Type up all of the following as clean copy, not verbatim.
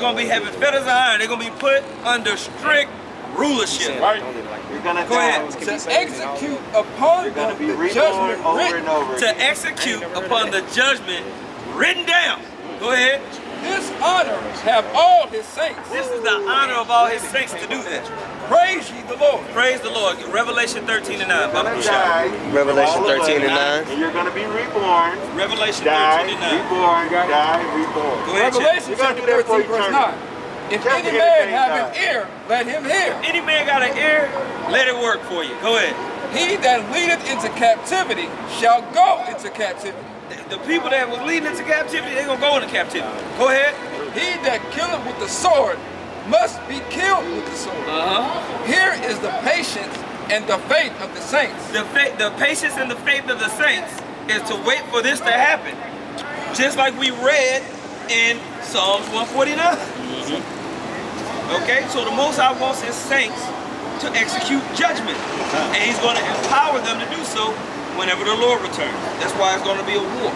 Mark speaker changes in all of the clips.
Speaker 1: gonna be having fetters of iron. They're gonna be put under strict rulership.
Speaker 2: Right. You're gonna
Speaker 1: go ahead.
Speaker 3: To execute upon
Speaker 2: You're gonna be
Speaker 3: the
Speaker 2: reborn
Speaker 3: judgment
Speaker 2: over
Speaker 3: written.
Speaker 2: and over.
Speaker 1: To execute upon the judgment written down. Go ahead.
Speaker 3: This honor have all his saints.
Speaker 1: This is the honor of all his saints to do that.
Speaker 3: Praise ye the Lord.
Speaker 1: Praise the Lord. Revelation 13 and 9. Baba
Speaker 2: Die,
Speaker 1: Kushal.
Speaker 4: Revelation 13 and 9.
Speaker 2: And you're gonna be reborn.
Speaker 1: Revelation
Speaker 2: Die,
Speaker 1: 13 and 9.
Speaker 2: reborn, die, reborn.
Speaker 1: Go ahead, Chip.
Speaker 3: Revelation
Speaker 2: You gotta
Speaker 3: chapter
Speaker 2: do that for
Speaker 3: 13 verse
Speaker 2: eternity.
Speaker 3: 9. If
Speaker 2: Just
Speaker 3: any
Speaker 2: to get
Speaker 3: man
Speaker 2: it
Speaker 3: have
Speaker 2: done.
Speaker 3: an ear, let him hear.
Speaker 1: Any man got an ear, let it work for you. Go ahead.
Speaker 3: He that leadeth into captivity shall go into captivity.
Speaker 1: The people that was leading into captivity, they're gonna go into captivity. Go ahead.
Speaker 3: He that killeth with the sword must be killed with the sword. Here is the patience and the faith of the saints.
Speaker 1: The patience and the faith of the saints is to wait for this to happen. Just like we read in Psalms 149. Okay, so the Most High wants his saints to execute judgment. And he's going to empower them to do so whenever the Lord returns. That's why it's going to be a war.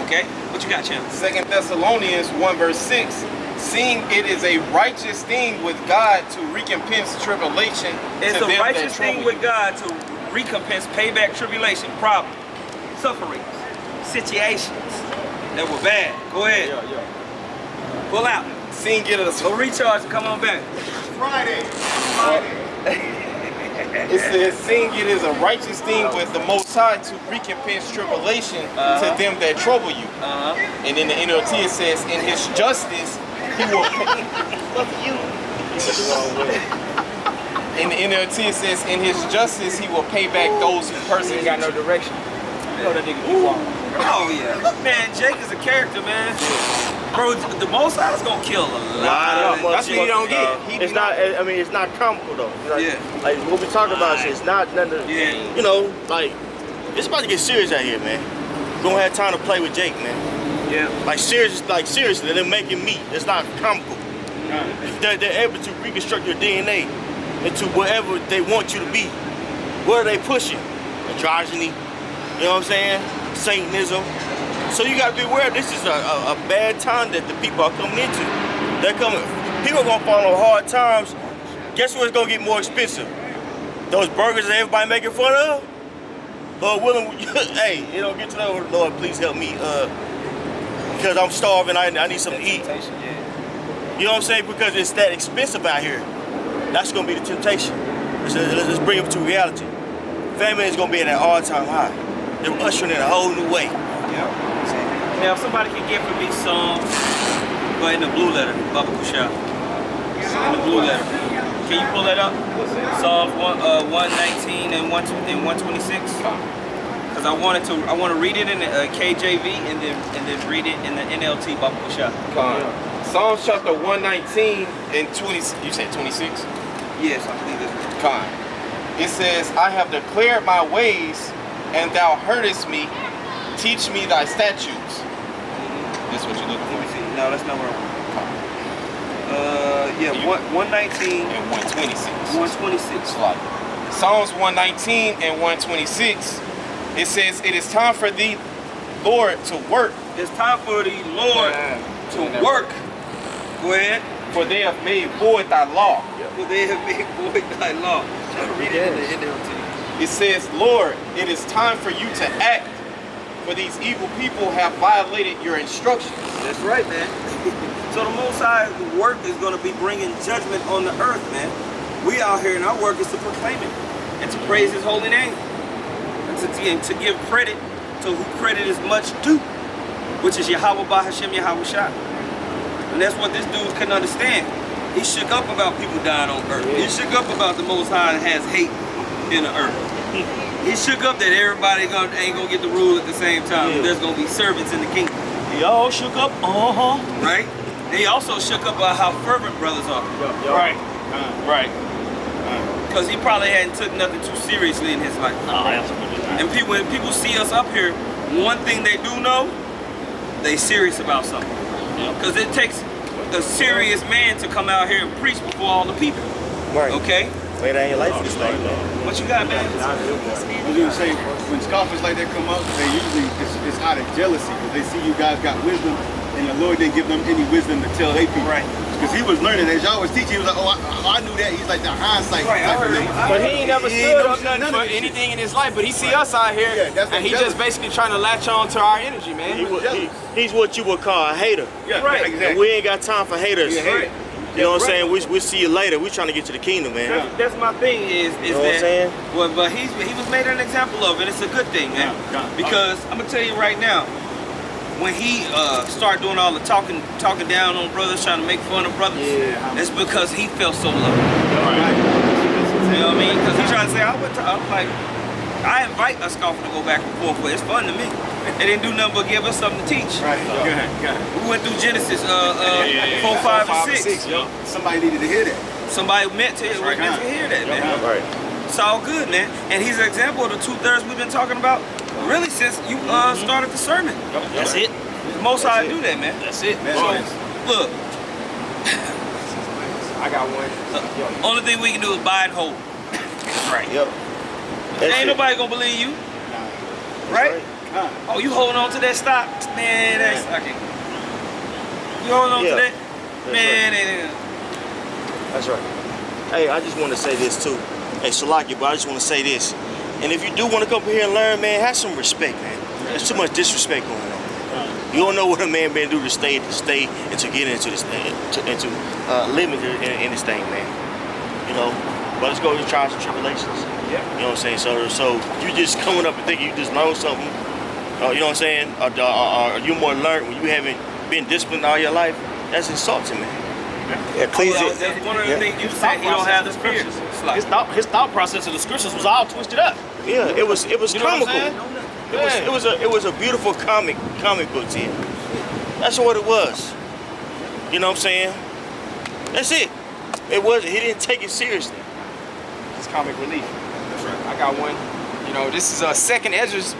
Speaker 1: Okay, what you got, Champ?
Speaker 5: 2 Thessalonians 1 verse 6, seeing it is a righteous thing with God to recompense tribulation
Speaker 1: It's
Speaker 5: to
Speaker 1: a
Speaker 5: them
Speaker 1: righteous
Speaker 5: that
Speaker 1: thing
Speaker 5: trouble
Speaker 1: with God to recompense, payback tribulation, problems, sufferings, situations that were bad. Go ahead. Pull out.
Speaker 5: you. Seeing it is
Speaker 1: Go recharge and come on back.
Speaker 5: it says, seeing it is a righteous thing with the Most High to recompense tribulation to them that trouble you. And in the NLT it says, in his justice he will pay. In the NLT it says, in his justice he will pay back those who persecute.
Speaker 3: Got no direction.
Speaker 1: Oh yeah. Man, Jake is a character, man. Bro, the Most High is gonna kill a lot of
Speaker 5: That's what he don't get.
Speaker 4: It's not. I mean, it's not comical though. Like,
Speaker 1: Yeah.
Speaker 4: like what we talk about, it's not nothing.
Speaker 1: Yeah.
Speaker 4: You know, like it's about to get serious out here, man. We don't have time to play with Jake, man.
Speaker 1: Yeah.
Speaker 4: Like seriously, they're making meat. It's not comical. They're able to reconstruct your DNA into whatever they want you to be. What are they pushing? Androgyny. You know what I'm saying? Satanism. So you gotta be aware this is a bad time that the people are coming into. They're coming. People are gonna fall on hard times. Guess what's gonna get more expensive? Those burgers that everybody making fun of? Lord willing, hey, you know, get to know, Lord, please help me, because I'm starving. I need something to eat. You know what I'm saying? Because it's that expensive out here. That's gonna be the temptation. Let's bring it to reality. Famine is gonna be at an all-time high. They're ushering in a whole new way.
Speaker 1: Now, if somebody can get for me Psalms, but in the blue letter, Baba Kushal. In the blue letter. Can you pull that up? Psalms 119 and 126. Because I want to read it in the KJV and then read it in the NLT, Baba Kushal.
Speaker 5: Psalms chapter 119 and 20. You said 26?
Speaker 1: Yes, I believe that's right.
Speaker 5: It says, I have declared my ways, and thou heardest me. Teach me thy statutes. That's what you're looking
Speaker 1: Let me
Speaker 5: for.
Speaker 1: see. No, that's not where I'm. Yeah, 119
Speaker 5: And 126.
Speaker 1: 126.
Speaker 5: Psalms 119 and 126. It says, it is time for thee, Lord, to work.
Speaker 1: It's time for the Lord to work. Go ahead.
Speaker 5: For they have made void thy law.
Speaker 1: For they have made void thy law. Read it in the NLT.
Speaker 5: It says, Lord, it is time for you to act, for these evil people have violated your instructions.
Speaker 1: That's right, man. So the Most High work is going to be bringing judgment on the earth, man. We out here and our work is to proclaim it and to praise his holy name and to give credit to who credit is much due, which is Yahweh Bahashem Yahweh Shah. And that's what this dude couldn't understand. He shook up about people dying on earth. He shook up about the Most High has hate in the earth. He shook up that everybody ain't gonna get the rule at the same time. There's gonna be servants in the kingdom.
Speaker 4: He all shook up,
Speaker 1: Right? He also shook up about how fervent brothers are.
Speaker 5: Right. Right.
Speaker 1: Because he probably hadn't took nothing too seriously in his life. And when people see us up here, one thing they do know, they serious about something. Because it takes a serious man to come out here and preach before all the people.
Speaker 4: Right.
Speaker 1: Okay?
Speaker 4: Lay down your life for this thing, man.
Speaker 1: What you got, man?
Speaker 6: I was gonna say, when scoffers like that come up, they usually it's out of jealousy because they see you guys got wisdom, and the Lord didn't give them any wisdom to tell their people.
Speaker 1: Right.
Speaker 6: Because he was learning as y'all was teaching. He was like, I knew that. He's like the hindsight.
Speaker 1: Right, I
Speaker 6: type of
Speaker 1: heard
Speaker 6: nigga.
Speaker 1: him.
Speaker 5: But he ain't never
Speaker 6: He
Speaker 5: stood
Speaker 6: ain't
Speaker 5: up
Speaker 6: never
Speaker 5: nothing
Speaker 6: none
Speaker 5: for
Speaker 6: of this
Speaker 5: anything in his life, but he see us out here,
Speaker 6: Yeah, that's
Speaker 5: and he
Speaker 6: jealous.
Speaker 5: just basically trying to latch on to our energy, man.
Speaker 4: He's what you would call a hater.
Speaker 6: Yeah,
Speaker 1: Right.
Speaker 6: exactly.
Speaker 4: And we ain't got time for haters.
Speaker 6: Yeah,
Speaker 1: Right.
Speaker 4: You know what I'm
Speaker 1: Right.
Speaker 4: saying? We'll see you later. We're trying to get to the kingdom, man.
Speaker 1: That's my thing is
Speaker 4: You know what I'm
Speaker 1: that
Speaker 4: saying?
Speaker 1: well, but he was made an example of, and it's a good thing, man.
Speaker 6: Yeah.
Speaker 1: Because I'm gonna tell you right now, when he started doing all the talking down on brothers, trying to make fun of brothers, it's because he felt so low. You know what I mean? Because he tried to say, I invite a scoffer to go back and forth, but it's fun to me. They didn't do nothing but give us something to teach.
Speaker 6: Right. Good.
Speaker 1: We went through Genesis 4, 5, and 6.
Speaker 6: Somebody needed to hear that.
Speaker 1: Somebody meant to hear that, man.
Speaker 4: Right.
Speaker 1: It's all good, man. And he's an example of the 2/3 we've been talking about really since you started the sermon.
Speaker 4: That's it.
Speaker 1: The Most High do that, man.
Speaker 4: That's it.
Speaker 6: Man,
Speaker 1: So, look,
Speaker 5: I got one.
Speaker 1: only thing we can do is buy and hold.
Speaker 4: Right. Yep.
Speaker 1: Ain't nobody gonna believe you. Right? Oh, you holding on to that stock? Man, that's okay. You holding on to that? Man,
Speaker 4: That's right. Hey, I just want to say this too. Hey, Salaki, but I just want to say this. And if you do want to come here and learn, man, have some respect, man. There's too much disrespect going on. You don't know what a man been through to stay and to get into this into living in this thing, man. You know, but let's go through trials and tribulations.
Speaker 1: Yeah.
Speaker 4: You know what I'm saying? So you just coming up and thinking you just learned something. You know what I'm saying? Or you more learned when you haven't been disciplined all your life. That's insulting, man.
Speaker 1: that's one of the things you said. He don't have the spirit.
Speaker 7: His thought process of the scriptures was all twisted up.
Speaker 4: Yeah, it was
Speaker 7: You know what I'm
Speaker 4: comical.
Speaker 7: saying?
Speaker 4: It was a beautiful comic book to him. That's what it was. You know what I'm saying? That's it. He didn't take it seriously.
Speaker 5: It's comic relief. That's right. I got one. You know, this is Second Ezra's